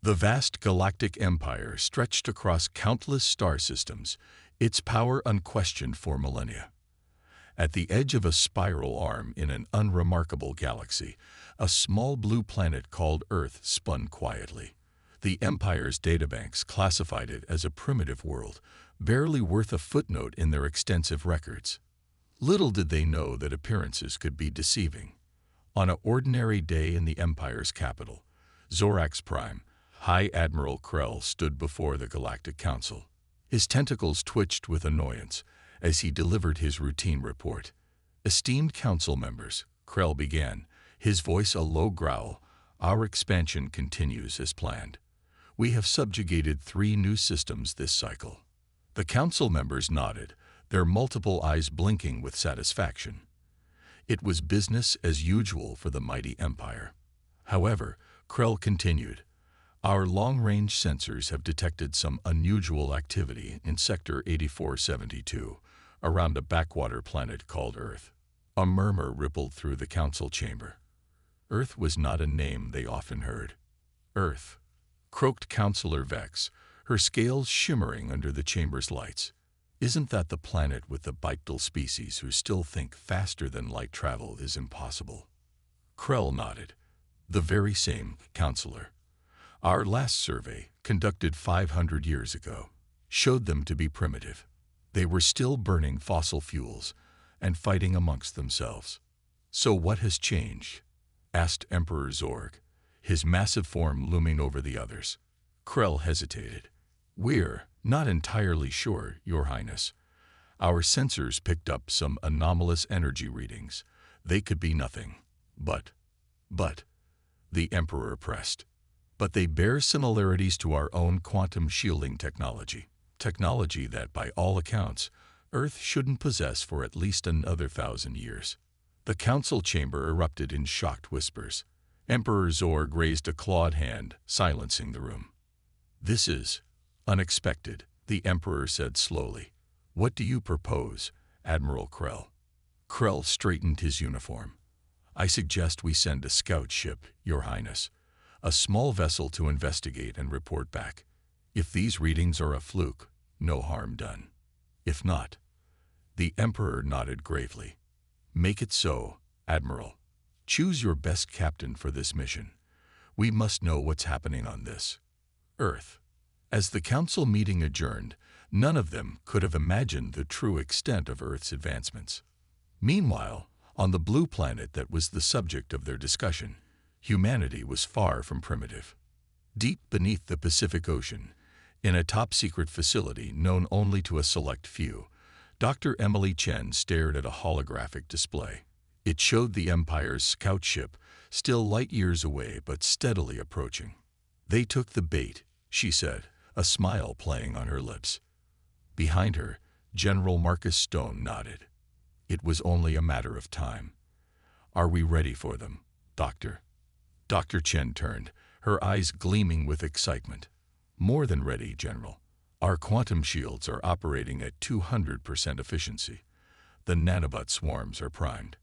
The vast galactic empire stretched across countless star systems, its power unquestioned for millennia. At the edge of a spiral arm in an unremarkable galaxy, a small blue planet called Earth spun quietly. The Empire's databanks classified it as a primitive world, barely worth a footnote in their extensive records. Little did they know that appearances could be deceiving. On an ordinary day in the Empire's capital, Zorax Prime, High Admiral Krell stood before the Galactic Council. His tentacles twitched with annoyance as he delivered his routine report. "Esteemed council members," Krell began, his voice a low growl, "our expansion continues as planned. We have subjugated 3 new systems this cycle." The council members nodded, their multiple eyes blinking with satisfaction. It was business as usual for the mighty Empire. However, Krell continued, "Our long-range sensors have detected some unusual activity in Sector 8472, around a backwater planet called Earth." A murmur rippled through the council chamber. Earth was not a name they often heard. "Earth," croaked Councillor Vex, her scales shimmering under the chamber's lights. "Isn't that the planet with the bipedal species who still think faster than light travel is impossible?" Krell nodded. "The very same, Councillor. Our last survey, conducted 500 years ago, showed them to be primitive. They were still burning fossil fuels and fighting amongst themselves." "So what has changed?" asked Emperor Zorg, his massive form looming over the others. Krell hesitated. "We're not entirely sure, Your Highness. Our sensors picked up some anomalous energy readings. They could be nothing. But, the Emperor pressed. "But they bear similarities to our own quantum shielding technology. Technology that, by all accounts, Earth shouldn't possess for at least another 1,000 years." The council chamber erupted in shocked whispers. Emperor Zorg raised a clawed hand, silencing the room. "This is unexpected," the Emperor said slowly. "What do you propose, Admiral Krell?" Krell straightened his uniform. "I suggest we send a scout ship, Your Highness. A small vessel to investigate and report back. If these readings are a fluke, no harm done. If not..." The Emperor nodded gravely. "Make it so, Admiral. Choose your best captain for this mission. We must know what's happening on this Earth." As the council meeting adjourned, none of them could have imagined the true extent of Earth's advancements. Meanwhile, on the blue planet that was the subject of their discussion, humanity was far from primitive. Deep beneath the Pacific Ocean, in a top-secret facility known only to a select few, Dr. Emily Chen stared at a holographic display. It showed the Empire's scout ship, still light years away but steadily approaching. "They took the bait," she said, a smile playing on her lips. Behind her, General Marcus Stone nodded. "It was only a matter of time. Are we ready for them, Doctor?" Dr. Chen turned, her eyes gleaming with excitement. "More than ready, General. Our quantum shields are operating at 200% efficiency. The nanobot swarms are primed.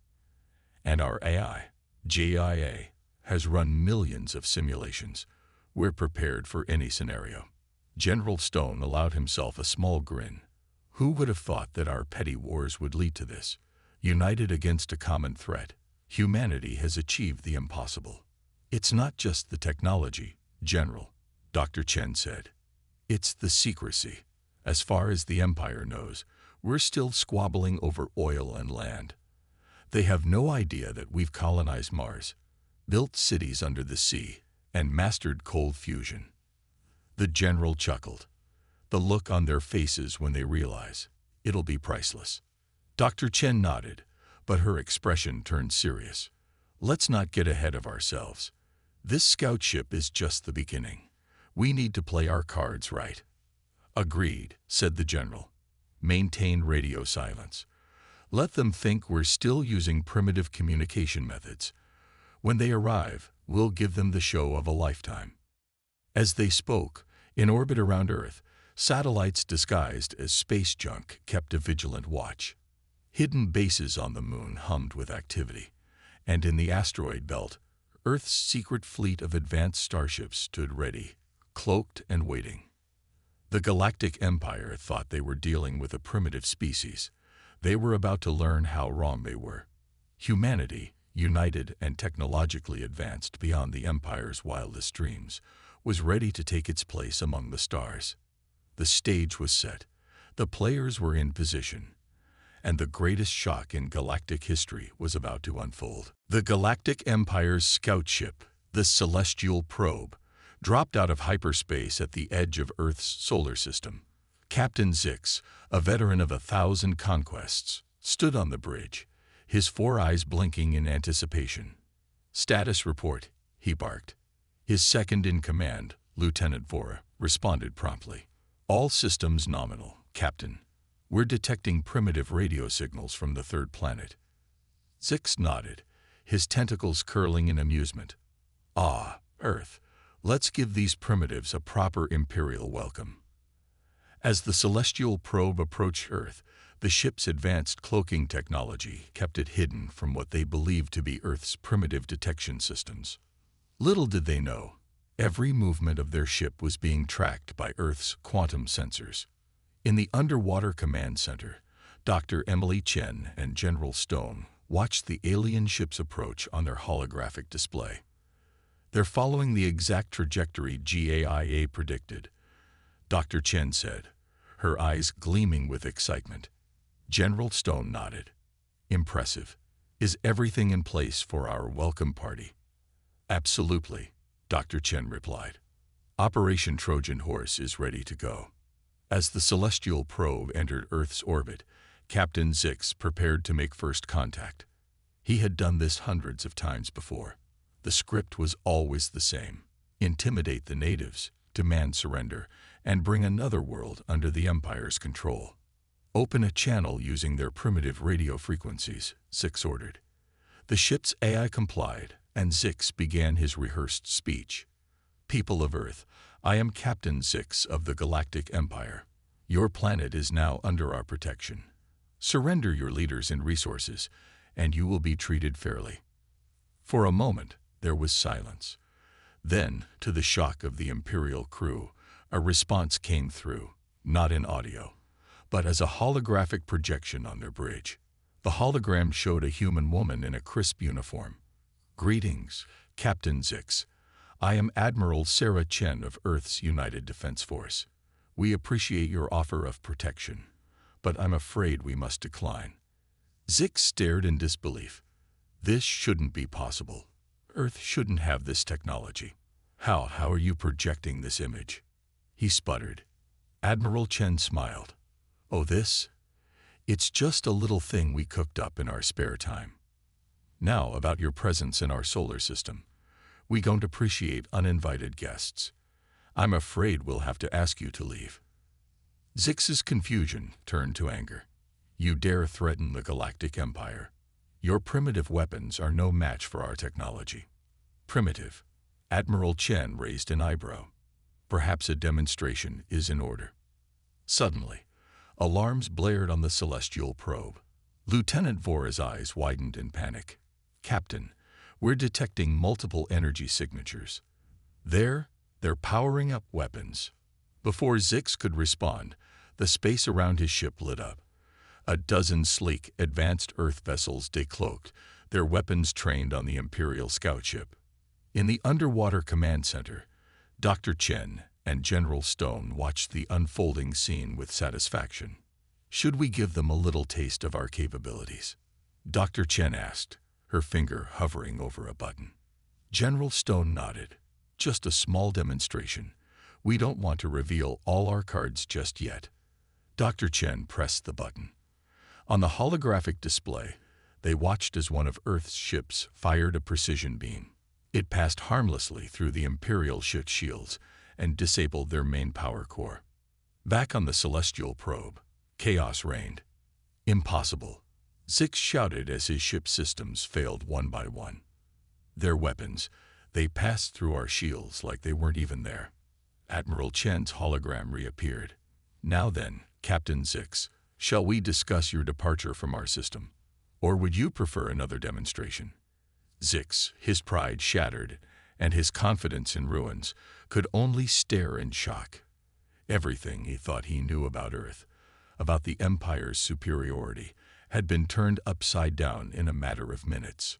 And our AI, JIA, has run millions of simulations. We're prepared for any scenario." General Stone allowed himself a small grin. "Who would have thought that our petty wars would lead to this? United against a common threat, humanity has achieved the impossible." "It's not just the technology, General," Dr. Chen said. "It's the secrecy. As far as the Empire knows, we're still squabbling over oil and land. They have no idea that we've colonized Mars, built cities under the sea, and mastered cold fusion." The general chuckled. "The look on their faces when they realize it'll be priceless." Dr. Chen nodded, but her expression turned serious. "Let's not get ahead of ourselves. This scout ship is just the beginning. We need to play our cards right." "Agreed," said the general. "Maintain radio silence. Let them think we're still using primitive communication methods. When they arrive, we'll give them the show of a lifetime." As they spoke, in orbit around Earth, satellites disguised as space junk kept a vigilant watch. Hidden bases on the moon hummed with activity, and in the asteroid belt, Earth's secret fleet of advanced starships stood ready, cloaked and waiting. The Galactic Empire thought they were dealing with a primitive species. They were about to learn how wrong they were. Humanity, united and technologically advanced beyond the Empire's wildest dreams, was ready to take its place among the stars. The stage was set. The players were in position. And the greatest shock in galactic history was about to unfold. The Galactic Empire's scout ship, the Celestial Probe, dropped out of hyperspace at the edge of Earth's solar system. Captain Zix, a veteran of 1,000 conquests, stood on the bridge, his 4 eyes blinking in anticipation. "Status report," he barked. His second-in-command, Lieutenant Vora, responded promptly. "All systems nominal, Captain. We're detecting primitive radio signals from the 3rd planet." Zix nodded, his tentacles curling in amusement. "Ah, Earth. Let's give these primitives a proper Imperial welcome." As the Celestial Probe approached Earth, the ship's advanced cloaking technology kept it hidden from what they believed to be Earth's primitive detection systems. Little did they know, every movement of their ship was being tracked by Earth's quantum sensors. In the underwater command center, Dr. Emily Chen and General Stone watched the alien ship's approach on their holographic display. "They're following the exact trajectory GAIA predicted," Dr. Chen said, her eyes gleaming with excitement. General Stone nodded. "Impressive. Is everything in place for our welcome party?" "Absolutely," Dr. Chen replied. "Operation Trojan Horse is ready to go." As the Celestial Probe entered Earth's orbit, Captain Zix prepared to make first contact. He had done this hundreds of times before. The script was always the same: intimidate the natives, demand surrender, and bring another world under the Empire's control. "Open a channel using their primitive radio frequencies," Zix ordered. The ship's AI complied, and Zix began his rehearsed speech. "People of Earth, I am Captain Zix of the Galactic Empire. Your planet is now under our protection. Surrender your leaders and resources, and you will be treated fairly." For a moment, there was silence. Then, to the shock of the Imperial crew, a response came through, not in audio, but as a holographic projection on their bridge. The hologram showed a human woman in a crisp uniform. "Greetings, Captain Zix. I am Admiral Sarah Chen of Earth's United Defense Force. We appreciate your offer of protection, but I'm afraid we must decline." Zix stared in disbelief. This shouldn't be possible. Earth shouldn't have this technology. How are you projecting this image?" he sputtered. Admiral Chen smiled. "Oh, this? It's just a little thing we cooked up in our spare time. Now about your presence in our solar system. We don't appreciate uninvited guests. I'm afraid we'll have to ask you to leave." Zix's confusion turned to anger. "You dare threaten the Galactic Empire? Your primitive weapons are no match for our technology." "Primitive?" Admiral Chen raised an eyebrow. "Perhaps a demonstration is in order." Suddenly, alarms blared on the Celestial Probe. Lieutenant Vora's eyes widened in panic. "Captain, we're detecting multiple energy signatures. They're powering up weapons." Before Zix could respond, the space around his ship lit up. A dozen sleek, advanced Earth vessels decloaked, their weapons trained on the Imperial scout ship. In the underwater command center, Dr. Chen and General Stone watched the unfolding scene with satisfaction. "Should we give them a little taste of our capabilities?" Dr. Chen asked, her finger hovering over a button. General Stone nodded. "Just a small demonstration. We don't want to reveal all our cards just yet." Dr. Chen pressed the button. On the holographic display, they watched as one of Earth's ships fired a precision beam. It passed harmlessly through the Imperial ship's shields and disabled their main power core. Back on the Celestial Probe, chaos reigned. "Impossible," Zix shouted as his ship's systems failed one by one. "Their weapons, they passed through our shields like they weren't even there." Admiral Chen's hologram reappeared. "Now then, Captain Zix, shall we discuss your departure from our system? Or would you prefer another demonstration?" Zix, his pride shattered, and his confidence in ruins, could only stare in shock. Everything he thought he knew about Earth, about the Empire's superiority, had been turned upside down in a matter of minutes.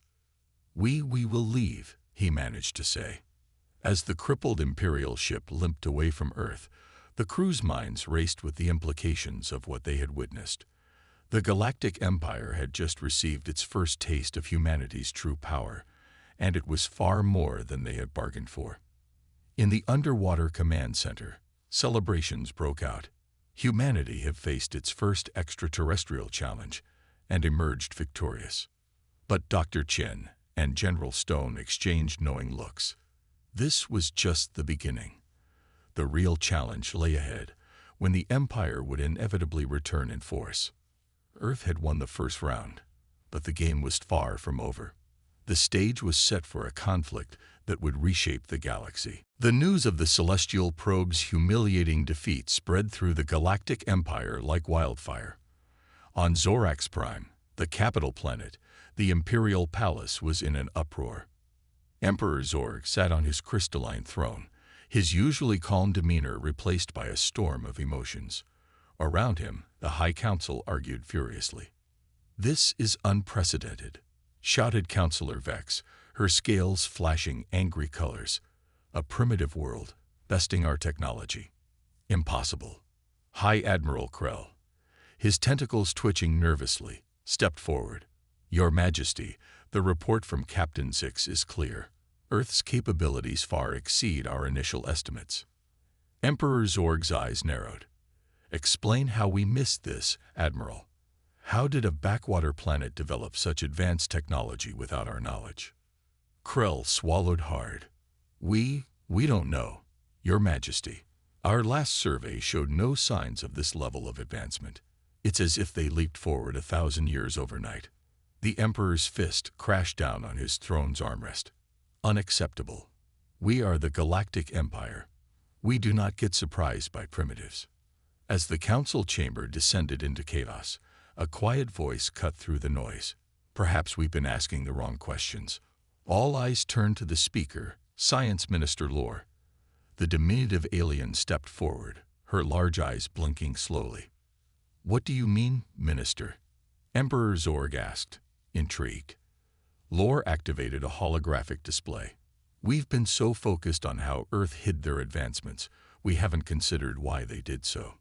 We will leave," he managed to say. As the crippled Imperial ship limped away from Earth, the crew's minds raced with the implications of what they had witnessed. The Galactic Empire had just received its first taste of humanity's true power, and it was far more than they had bargained for. In the underwater command center, celebrations broke out. Humanity had faced its first extraterrestrial challenge and emerged victorious. But Dr. Chen and General Stone exchanged knowing looks. This was just the beginning. The real challenge lay ahead, when the Empire would inevitably return in force. Earth had won the first round, but the game was far from over. The stage was set for a conflict that would reshape the galaxy. The news of the celestial probe's humiliating defeat spread through the Galactic Empire like wildfire. On Zorax Prime, the capital planet, the Imperial Palace was in an uproar. Emperor Zorg sat on his crystalline throne, his usually calm demeanor replaced by a storm of emotions. Around him, the High Council argued furiously. "This is unprecedented," shouted Councillor Vex, her scales flashing angry colors. "A primitive world, besting our technology. Impossible." High Admiral Krell, his tentacles twitching nervously, stepped forward. "Your Majesty, the report from Captain Zix is clear. Earth's capabilities far exceed our initial estimates." Emperor Zorg's eyes narrowed. "Explain how we missed this, Admiral. How did a backwater planet develop such advanced technology without our knowledge?" Krell swallowed hard. We don't know, Your Majesty. Our last survey showed no signs of this level of advancement. It's as if they leaped forward 1,000 years overnight." The Emperor's fist crashed down on his throne's armrest. "Unacceptable. We are the Galactic Empire. We do not get surprised by primitives." As the council chamber descended into chaos, a quiet voice cut through the noise. "Perhaps we've been asking the wrong questions." All eyes turned to the speaker, Science Minister Lore. The diminutive alien stepped forward, her large eyes blinking slowly. "What do you mean, Minister?" Emperor Zorg asked, intrigued. Lore activated a holographic display. "We've been so focused on how Earth hid their advancements, we haven't considered why they did so."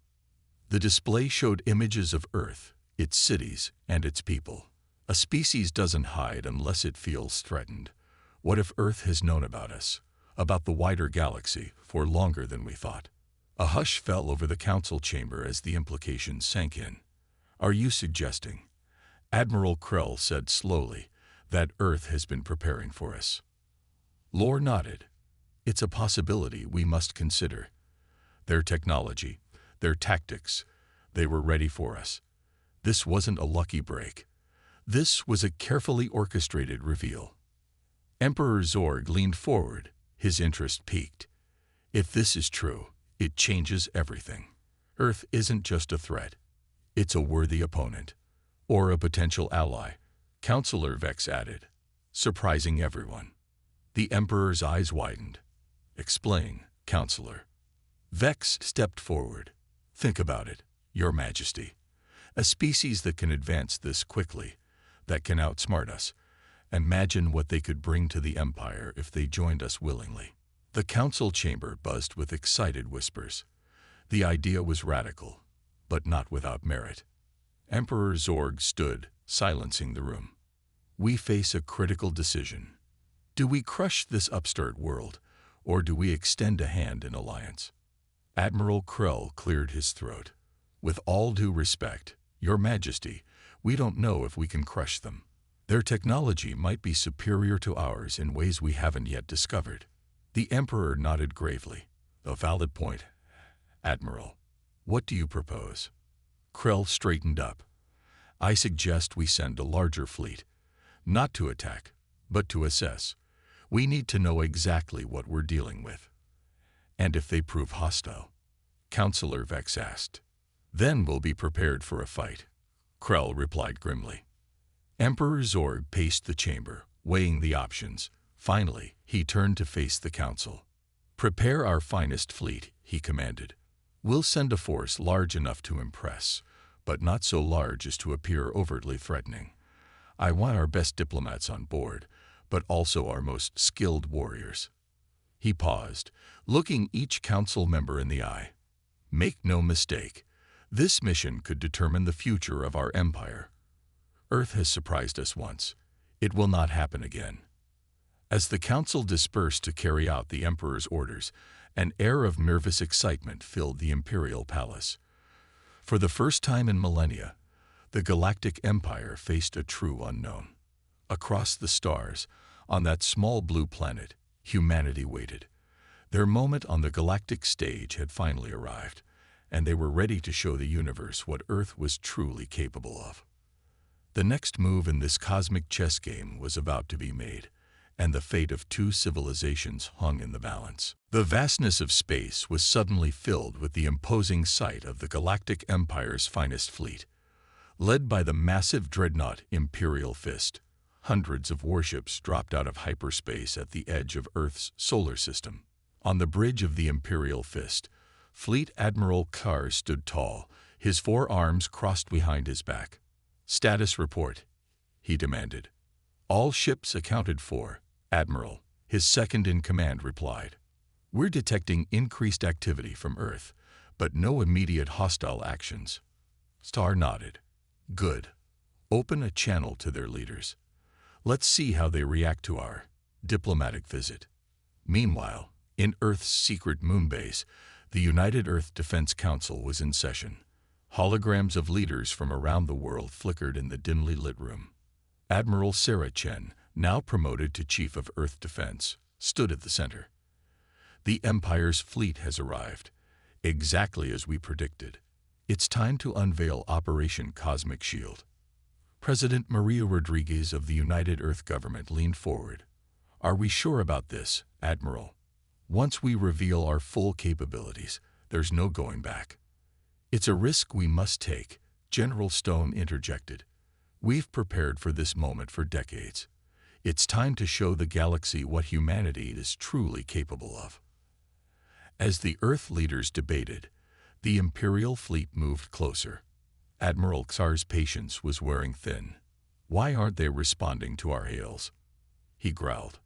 The display showed images of Earth, its cities, and its people. A species doesn't hide unless it feels threatened. What if Earth has known about us, about the wider galaxy, for longer than we thought? A hush fell over the council chamber as the implications sank in. "Are you suggesting," Admiral Krell said slowly, "that Earth has been preparing for us?" Lore nodded. "It's a possibility we must consider. Their technology, their tactics, they were ready for us. This wasn't a lucky break. This was a carefully orchestrated reveal." Emperor Zorg leaned forward, his interest piqued. "If this is true, it changes everything. Earth isn't just a threat. It's a worthy opponent. Or a potential ally," Councillor Vex added, surprising everyone. The Emperor's eyes widened. "Explain, Councillor." Vex stepped forward. "Think about it, Your Majesty. A species that can advance this quickly, that can outsmart us. Imagine what they could bring to the Empire if they joined us willingly." The council chamber buzzed with excited whispers. The idea was radical, but not without merit. Emperor Zorg stood, silencing the room. "We face a critical decision. Do we crush this upstart world, or do we extend a hand in alliance?" Admiral Krell cleared his throat. "With all due respect, Your Majesty, we don't know if we can crush them. Their technology might be superior to ours in ways we haven't yet discovered." The Emperor nodded gravely. "A valid point, Admiral. What do you propose?" Krell straightened up. "I suggest we send a larger fleet, not to attack, but to assess. We need to know exactly what we're dealing with." "And if they prove hostile?" Councillor Vex asked. "Then we'll be prepared for a fight," Krell replied grimly. Emperor Zorg paced the chamber, weighing the options. Finally, he turned to face the council. "Prepare our finest fleet," he commanded. "We'll send a force large enough to impress, but not so large as to appear overtly threatening. I want our best diplomats on board, but also our most skilled warriors." He paused, looking each council member in the eye. "Make no mistake, this mission could determine the future of our empire. Earth has surprised us once. It will not happen again." As the council dispersed to carry out the emperor's orders, an air of nervous excitement filled the imperial palace. For the first time in millennia, the Galactic Empire faced a true unknown. Across the stars, on that small blue planet, humanity waited. Their moment on the galactic stage had finally arrived, and they were ready to show the universe what Earth was truly capable of. The next move in this cosmic chess game was about to be made, and the fate of two civilizations hung in the balance. The vastness of space was suddenly filled with the imposing sight of the Galactic Empire's finest fleet. Led by the massive dreadnought Imperial Fist, hundreds of warships dropped out of hyperspace at the edge of Earth's solar system. On the bridge of the Imperial Fist, Fleet Admiral Carr stood tall, his forearms crossed behind his back. "Status report," he demanded. "All ships accounted for, Admiral," his second-in-command replied. "We're detecting increased activity from Earth, but no immediate hostile actions." Star nodded. "Good. Open a channel to their leaders. Let's see how they react to our diplomatic visit." Meanwhile, in Earth's secret moonbase, the United Earth Defense Council was in session. Holograms of leaders from around the world flickered in the dimly lit room. Admiral Sarah Chen, now promoted to Chief of Earth Defense, stood at the center. "The Empire's fleet has arrived, exactly as we predicted. It's time to unveil Operation Cosmic Shield." President Maria Rodriguez of the United Earth Government leaned forward. "Are we sure about this, Admiral? Once we reveal our full capabilities, there's no going back." "It's a risk we must take," General Stone interjected. "We've prepared for this moment for decades. It's time to show the galaxy what humanity is truly capable of." As the Earth leaders debated, the Imperial fleet moved closer. Admiral Xar's patience was wearing thin. "Why aren't they responding to our hails?" he growled.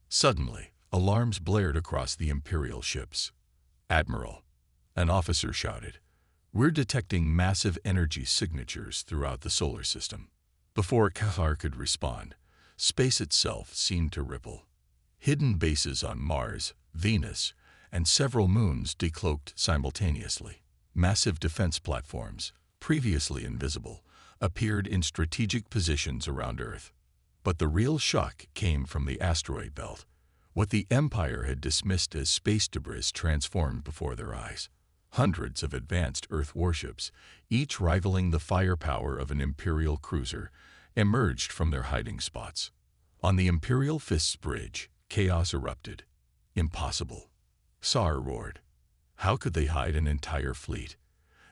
Suddenly, alarms blared across the Imperial ships. "Admiral," an officer shouted, "we're detecting massive energy signatures throughout the solar system." Before Xar could respond, space itself seemed to ripple. Hidden bases on Mars, Venus, and several moons decloaked simultaneously. Massive defense platforms, previously invisible, appeared in strategic positions around Earth. But the real shock came from the asteroid belt. What the Empire had dismissed as space debris transformed before their eyes. Hundreds of advanced Earth warships, each rivaling the firepower of an Imperial cruiser, emerged from their hiding spots. On the Imperial Fist's bridge, chaos erupted. "Impossible," Xar roared. "How could they hide an entire fleet?"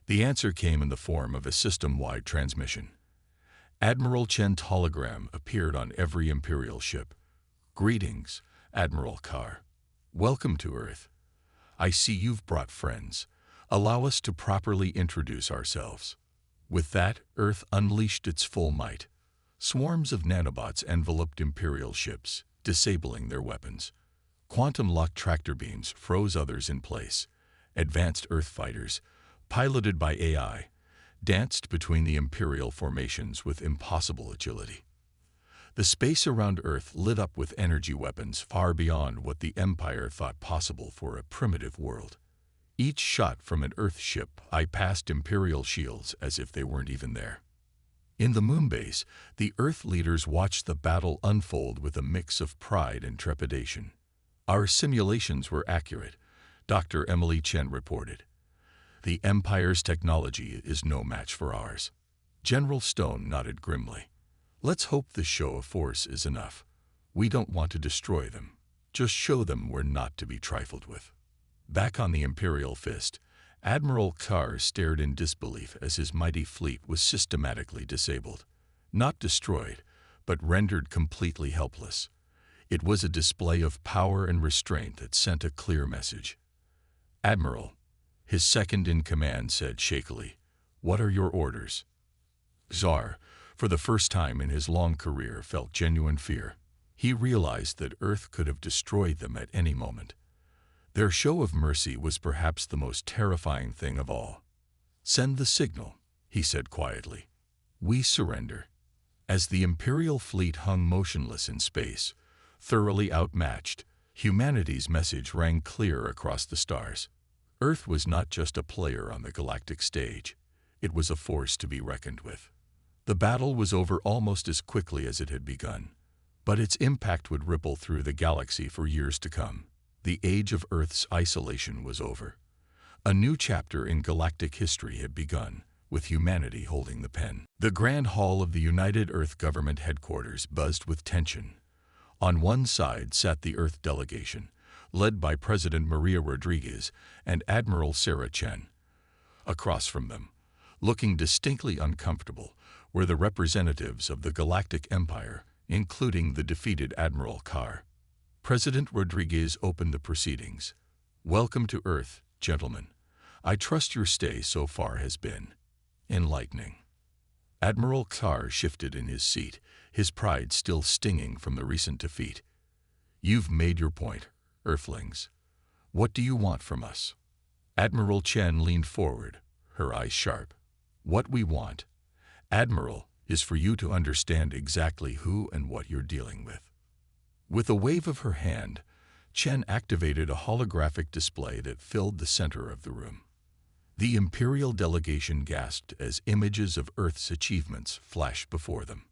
The answer came in the form of a system-wide transmission. Admiral Chen's hologram appeared on every Imperial ship. "Greetings, Admiral Carr. Welcome to Earth. I see you've brought friends. Allow us to properly introduce ourselves." With that, Earth unleashed its full might. Swarms of nanobots enveloped Imperial ships, disabling their weapons. Quantum-locked tractor beams froze others in place. Advanced Earth fighters, piloted by AI, danced between the Imperial formations with impossible agility. The space around Earth lit up with energy weapons far beyond what the Empire thought possible for a primitive world. Each shot from an Earth ship bypassed Imperial shields as if they weren't even there. In the moonbase, the Earth leaders watched the battle unfold with a mix of pride and trepidation. "Our simulations were accurate," Dr. Emily Chen reported. "The Empire's technology is no match for ours." General Stone nodded grimly. "Let's hope this show of force is enough. We don't want to destroy them. Just show them we're not to be trifled with." Back on the Imperial Fist, Admiral Carr stared in disbelief as his mighty fleet was systematically disabled. Not destroyed, but rendered completely helpless. It was a display of power and restraint that sent a clear message. "Admiral," his second-in-command said shakily, "what are your orders?" Czar, for the first time in his long career, felt genuine fear. He realized that Earth could have destroyed them at any moment. Their show of mercy was perhaps the most terrifying thing of all. "Send the signal," he said quietly. "We surrender." As the Imperial fleet hung motionless in space, thoroughly outmatched, humanity's message rang clear across the stars. Earth was not just a player on the galactic stage. It was a force to be reckoned with. The battle was over almost as quickly as it had begun, but its impact would ripple through the galaxy for years to come. The age of Earth's isolation was over. A new chapter in galactic history had begun, with humanity holding the pen. The Grand Hall of the United Earth Government headquarters buzzed with tension. On one side sat the Earth delegation, led by President Maria Rodriguez and Admiral Sarah Chen. Across from them, looking distinctly uncomfortable, were the representatives of the Galactic Empire, including the defeated Admiral Carr. President Rodriguez opened the proceedings. "Welcome to Earth, gentlemen. I trust your stay so far has been enlightening." Admiral Carr shifted in his seat, his pride still stinging from the recent defeat. "You've made your point, Earthlings. What do you want from us?" Admiral Chen leaned forward, her eyes sharp. "What we want, Admiral, is for you to understand exactly who and what you're dealing with." With a wave of her hand, Chen activated a holographic display that filled the center of the room. The Imperial delegation gasped as images of Earth's achievements flashed before them.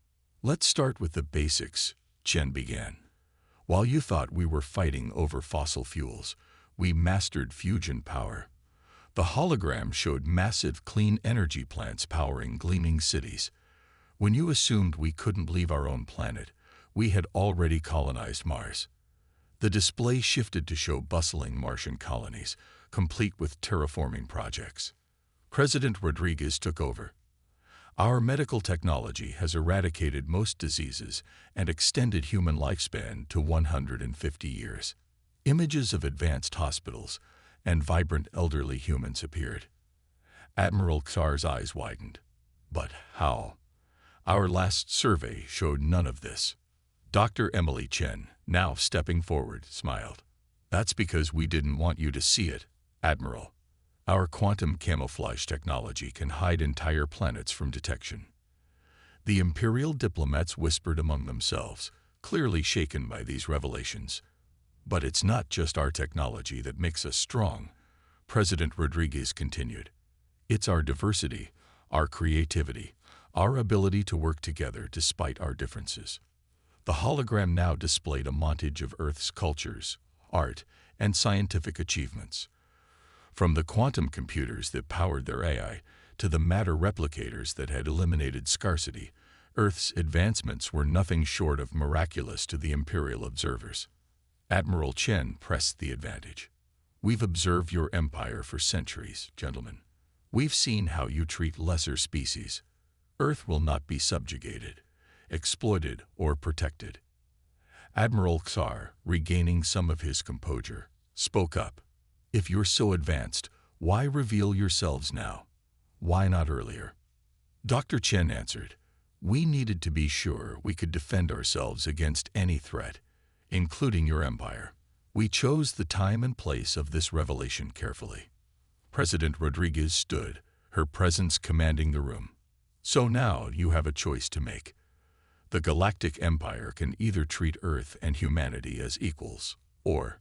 "Let's start with the basics," Chen began. "While you thought we were fighting over fossil fuels, we mastered fusion power. The hologram showed massive clean energy plants powering gleaming cities. When you assumed we couldn't leave our own planet, we had already colonized Mars." The display shifted to show bustling Martian colonies, complete with terraforming projects. President Rodriguez took over. "Our medical technology has eradicated most diseases and extended human lifespan to 150 years. Images of advanced hospitals and vibrant elderly humans appeared. Admiral Carr's eyes widened. "But how? Our last survey showed none of this." Dr. Emily Chen, now stepping forward, smiled. "That's because we didn't want you to see it, Admiral. Our quantum camouflage technology can hide entire planets from detection." The Imperial diplomats whispered among themselves, clearly shaken by these revelations. "But it's not just our technology that makes us strong," President Rodriguez continued. "It's our diversity, our creativity, our ability to work together despite our differences." The hologram now displayed a montage of Earth's cultures, art, and scientific achievements. From the quantum computers that powered their AI to the matter replicators that had eliminated scarcity, Earth's advancements were nothing short of miraculous to the Imperial observers. Admiral Chen pressed the advantage. "We've observed your empire for centuries, gentlemen. We've seen how you treat lesser species. Earth will not be subjugated, exploited, or protected." Admiral Carr, regaining some of his composure, spoke up. "If you're so advanced, why reveal yourselves now? Why not earlier?" Dr. Chen answered, "We needed to be sure we could defend ourselves against any threat, including your empire. We chose the time and place of this revelation carefully." President Rodriguez stood, her presence commanding the room. "So now you have a choice to make. The Galactic Empire can either treat Earth and humanity as equals, or—"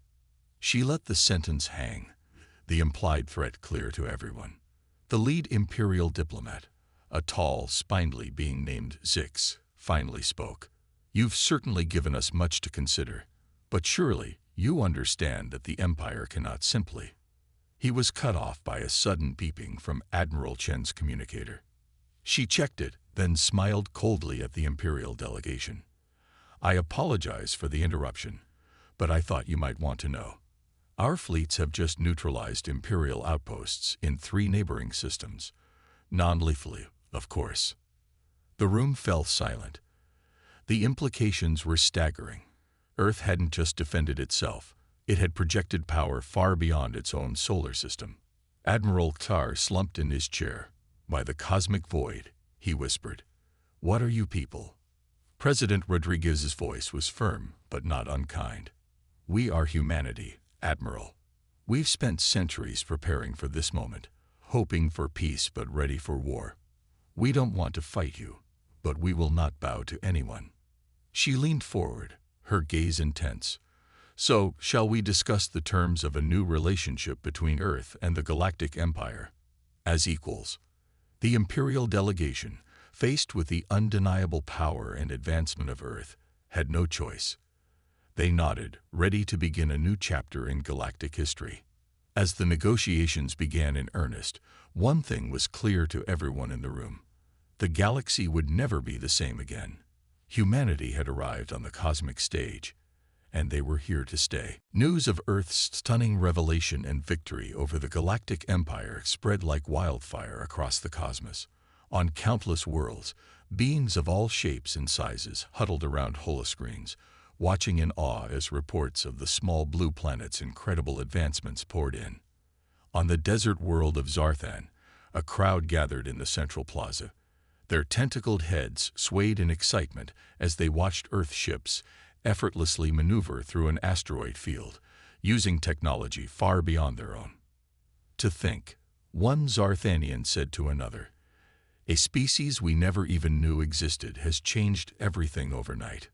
She let the sentence hang, the implied threat clear to everyone. The lead Imperial diplomat, a tall, spindly being named Zix, finally spoke. "You've certainly given us much to consider, but surely you understand that the Empire cannot simply—" He was cut off by a sudden beeping from Admiral Chen's communicator. She checked it, then smiled coldly at the Imperial delegation. "I apologize for the interruption, but I thought you might want to know. Our fleets have just neutralized Imperial outposts in 3 neighboring systems, non-lethally, of course." The room fell silent. The implications were staggering. Earth hadn't just defended itself, it had projected power far beyond its own solar system. Admiral Tar slumped in his chair. "By the cosmic void," he whispered. "What are you people?" President Rodriguez's voice was firm, but not unkind. "We are humanity, Admiral. We've spent centuries preparing for this moment, hoping for peace but ready for war. We don't want to fight you, but we will not bow to anyone." She leaned forward, her gaze intense. "So, shall we discuss the terms of a new relationship between Earth and the Galactic Empire? As equals." The Imperial delegation, faced with the undeniable power and advancement of Earth, had no choice. They nodded, ready to begin a new chapter in galactic history. As the negotiations began in earnest, one thing was clear to everyone in the room. The galaxy would never be the same again. Humanity had arrived on the cosmic stage, and they were here to stay. News of Earth's stunning revelation and victory over the Galactic Empire spread like wildfire across the cosmos. On countless worlds, beings of all shapes and sizes huddled around holoscreens, watching in awe as reports of the small blue planet's incredible advancements poured in. On the desert world of Zarthan, a crowd gathered in the central plaza. Their tentacled heads swayed in excitement as they watched Earth ships effortlessly maneuver through an asteroid field, using technology far beyond their own. "To think," one Zarthanian said to another, "a species we never even knew existed has changed everything overnight."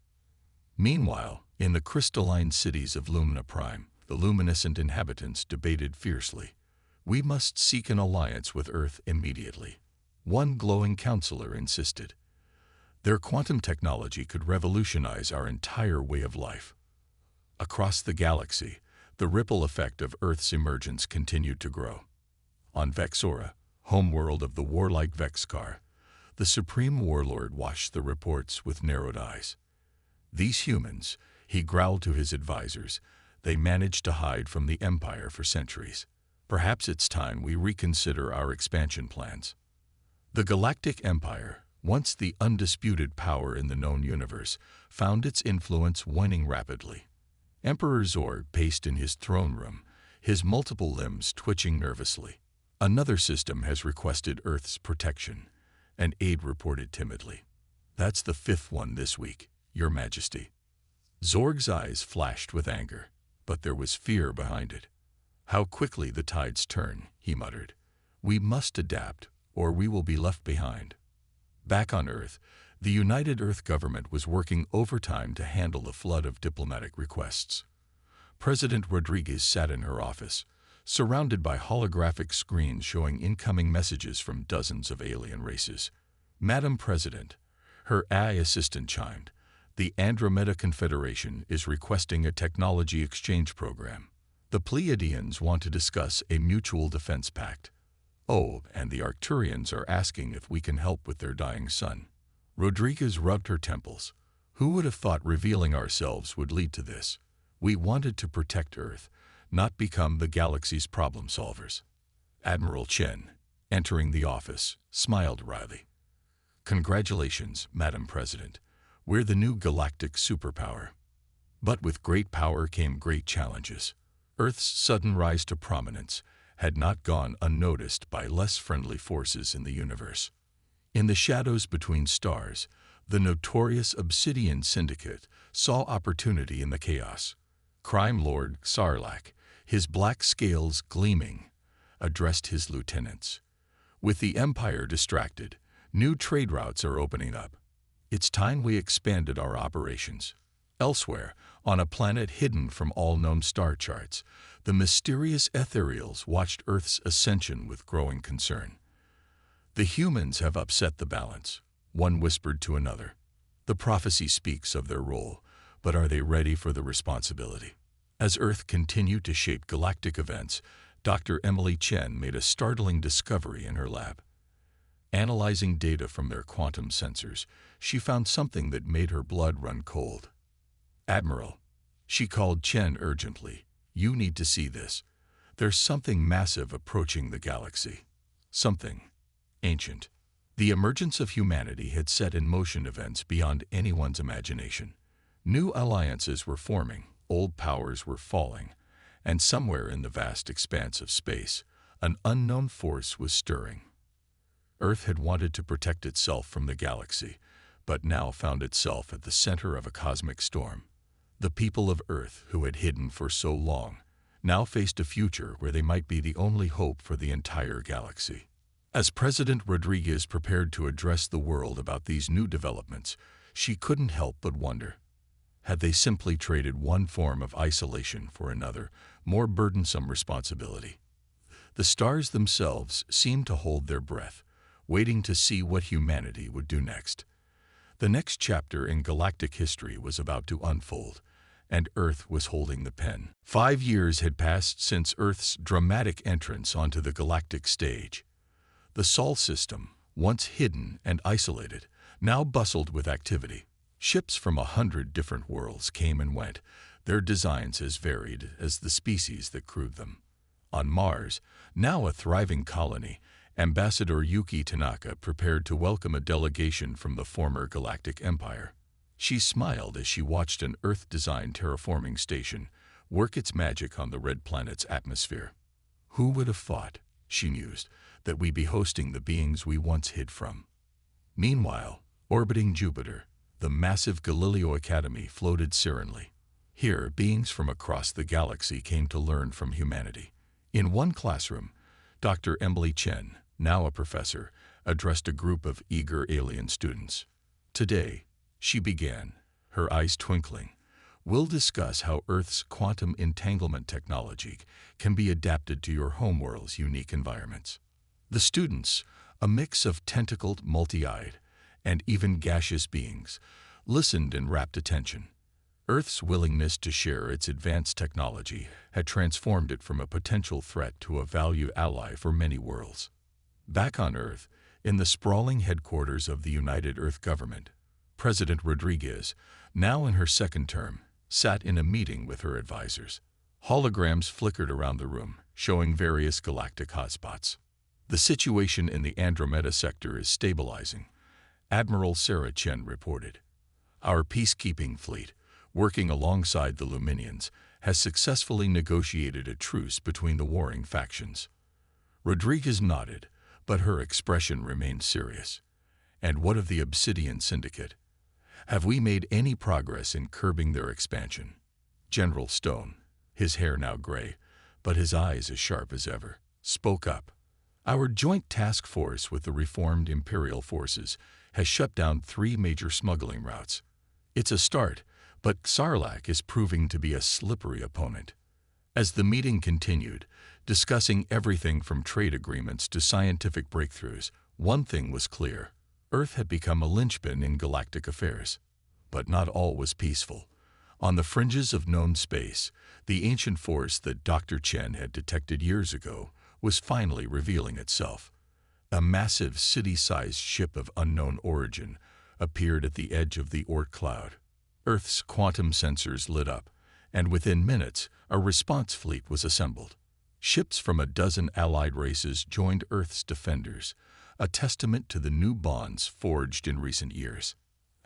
Meanwhile, in the crystalline cities of Lumina Prime, the luminescent inhabitants debated fiercely. "We must seek an alliance with Earth immediately," one glowing counselor insisted. "Their quantum technology could revolutionize our entire way of life." Across the galaxy, the ripple effect of Earth's emergence continued to grow. On Vexora, homeworld of the warlike Vexkar, the supreme warlord watched the reports with narrowed eyes. "These humans," he growled to his advisors, "they managed to hide from the Empire for centuries. Perhaps it's time we reconsider our expansion plans." The Galactic Empire, once the undisputed power in the known universe, found its influence waning rapidly. Emperor Zorg paced in his throne room, his multiple limbs twitching nervously. "Another system has requested Earth's protection," an aide reported timidly. "That's the fifth one this week, Your Majesty." Zorg's eyes flashed with anger, but there was fear behind it. "How quickly the tides turn," he muttered. "We must adapt, or we will be left behind." Back on Earth, the United Earth government was working overtime to handle the flood of diplomatic requests. President Rodriguez sat in her office, surrounded by holographic screens showing incoming messages from dozens of alien races. "Madam President," her AI assistant chimed, "the Andromeda Confederation is requesting a technology exchange program. The Pleiadians want to discuss a mutual defense pact. Oh, and the Arcturians are asking if we can help with their dying son." Rodriguez rubbed her temples. "Who would have thought revealing ourselves would lead to this? We wanted to protect Earth, not become the galaxy's problem solvers." Admiral Chen, entering the office, smiled wryly. "Congratulations, Madam President. We're the new galactic superpower." But with great power came great challenges. Earth's sudden rise to prominence had not gone unnoticed by less friendly forces in the universe. In the shadows between stars, the notorious Obsidian Syndicate saw opportunity in the chaos. Crime Lord Sarlacc, his black scales gleaming, addressed his lieutenants. "With the Empire distracted, new trade routes are opening up. It's time we expanded our operations." Elsewhere, on a planet hidden from all known star charts, the mysterious ethereals watched Earth's ascension with growing concern. "The humans have upset the balance," one whispered to another. "The prophecy speaks of their role, but are they ready for the responsibility?" As Earth continued to shape galactic events, Dr. Emily Chen made a startling discovery in her lab. Analyzing data from their quantum sensors, she found something that made her blood run cold. "Admiral," she called Chen urgently, "you need to see this. There's something massive approaching the galaxy. Something ancient." The emergence of humanity had set in motion events beyond anyone's imagination. New alliances were forming, old powers were falling, and somewhere in the vast expanse of space, an unknown force was stirring. Earth had wanted to protect itself from the galaxy, but now found itself at the center of a cosmic storm. The people of Earth, who had hidden for so long, now faced a future where they might be the only hope for the entire galaxy. As President Rodriguez prepared to address the world about these new developments, she couldn't help but wonder. Had they simply traded one form of isolation for another, more burdensome responsibility? The stars themselves seemed to hold their breath, waiting to see what humanity would do next. The next chapter in galactic history was about to unfold, and Earth was holding the pen. 5 years had passed since Earth's dramatic entrance onto the galactic stage. The Sol system, once hidden and isolated, now bustled with activity. Ships from 100 different worlds came and went, their designs as varied as the species that crewed them. On Mars, now a thriving colony, Ambassador Yuki Tanaka prepared to welcome a delegation from the former Galactic Empire. She smiled as she watched an Earth-designed terraforming station work its magic on the red planet's atmosphere. Who would have thought, she mused, that we'd be hosting the beings we once hid from? Meanwhile, orbiting Jupiter, the massive Galileo Academy floated serenely. Here, beings from across the galaxy came to learn from humanity. In one classroom, Dr. Emily Chen, now a professor, addressed a group of eager alien students. Today, she began, her eyes twinkling, we'll discuss how Earth's quantum entanglement technology can be adapted to your homeworld's unique environments. The students, a mix of tentacled, multi-eyed, and even gaseous beings, listened in rapt attention. Earth's willingness to share its advanced technology had transformed it from a potential threat to a valued ally for many worlds. Back on Earth, in the sprawling headquarters of the United Earth Government, President Rodriguez, now in her second term, sat in a meeting with her advisors. Holograms flickered around the room, showing various galactic hotspots. The situation in the Andromeda sector is stabilizing, Admiral Sarah Chen reported. Our peacekeeping fleet, working alongside the Luminians, has successfully negotiated a truce between the warring factions. Rodriguez nodded, but her expression remained serious. And what of the Obsidian Syndicate? Have we made any progress in curbing their expansion? General Stone, his hair now gray, but his eyes as sharp as ever, spoke up. Our joint task force with the reformed Imperial forces has shut down 3 major smuggling routes. It's a start, but Sarlacc is proving to be a slippery opponent. As the meeting continued, discussing everything from trade agreements to scientific breakthroughs, one thing was clear. Earth had become a linchpin in galactic affairs. But not all was peaceful. On the fringes of known space, the ancient force that Dr. Chen had detected years ago was finally revealing itself. A massive city-sized ship of unknown origin appeared at the edge of the Oort cloud. Earth's quantum sensors lit up, and within minutes, a response fleet was assembled. Ships from a dozen allied races joined Earth's defenders, a testament to the new bonds forged in recent years.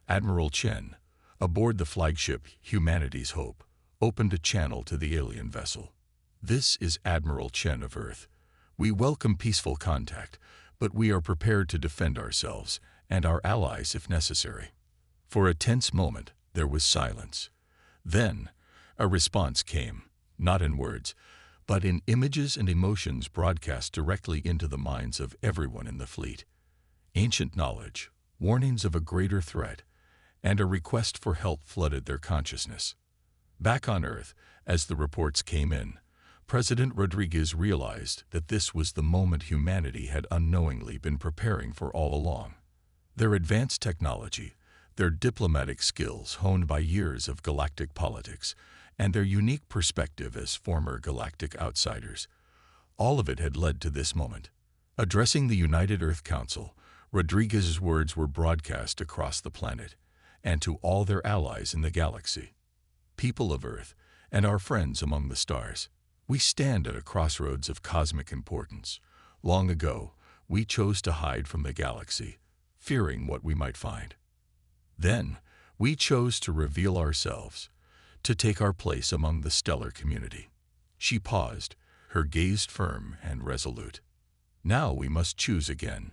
Admiral Chen, aboard the flagship Humanity's Hope, opened a channel to the alien vessel. This is Admiral Chen of Earth. We welcome peaceful contact, but we are prepared to defend ourselves and our allies if necessary. For a tense moment, there was silence. Then, a response came, not in words, but in images and emotions broadcast directly into the minds of everyone in the fleet. Ancient knowledge, warnings of a greater threat, and a request for help flooded their consciousness. Back on Earth, as the reports came in, President Rodriguez realized that this was the moment humanity had unknowingly been preparing for all along. Their advanced technology, their diplomatic skills honed by years of galactic politics, and their unique perspective as former galactic outsiders, all of it had led to this moment. Addressing the United Earth Council, Rodriguez's words were broadcast across the planet, and to all their allies in the galaxy. People of Earth, and our friends among the stars, we stand at a crossroads of cosmic importance. Long ago, we chose to hide from the galaxy, fearing what we might find. Then, We chose to reveal ourselves, to take our place among the stellar community. She paused, her gaze firm and resolute. Now we must choose again.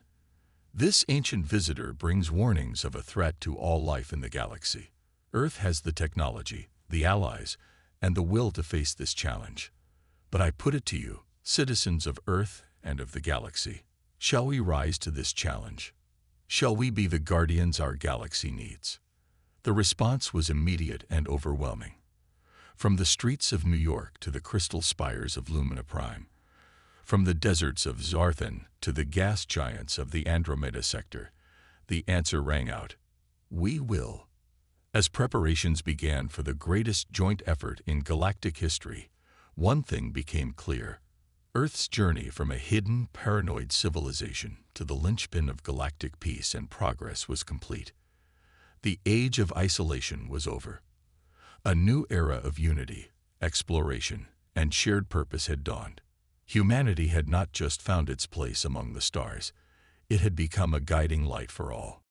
This ancient visitor brings warnings of a threat to all life in the galaxy. Earth has the technology, the allies, and the will to face this challenge. But I put it to you, citizens of Earth and of the galaxy, shall we rise to this challenge? Shall we be the guardians our galaxy needs? The response was immediate and overwhelming. From the streets of New York to the crystal spires of Lumina Prime, from the deserts of Zarthan to the gas giants of the Andromeda sector, the answer rang out: we will. As preparations began for the greatest joint effort in galactic history, one thing became clear. Earth's journey from a hidden, paranoid civilization to the linchpin of galactic peace and progress was complete. The age of isolation was over. A new era of unity, exploration, and shared purpose had dawned. Humanity had not just found its place among the stars, it had become a guiding light for all.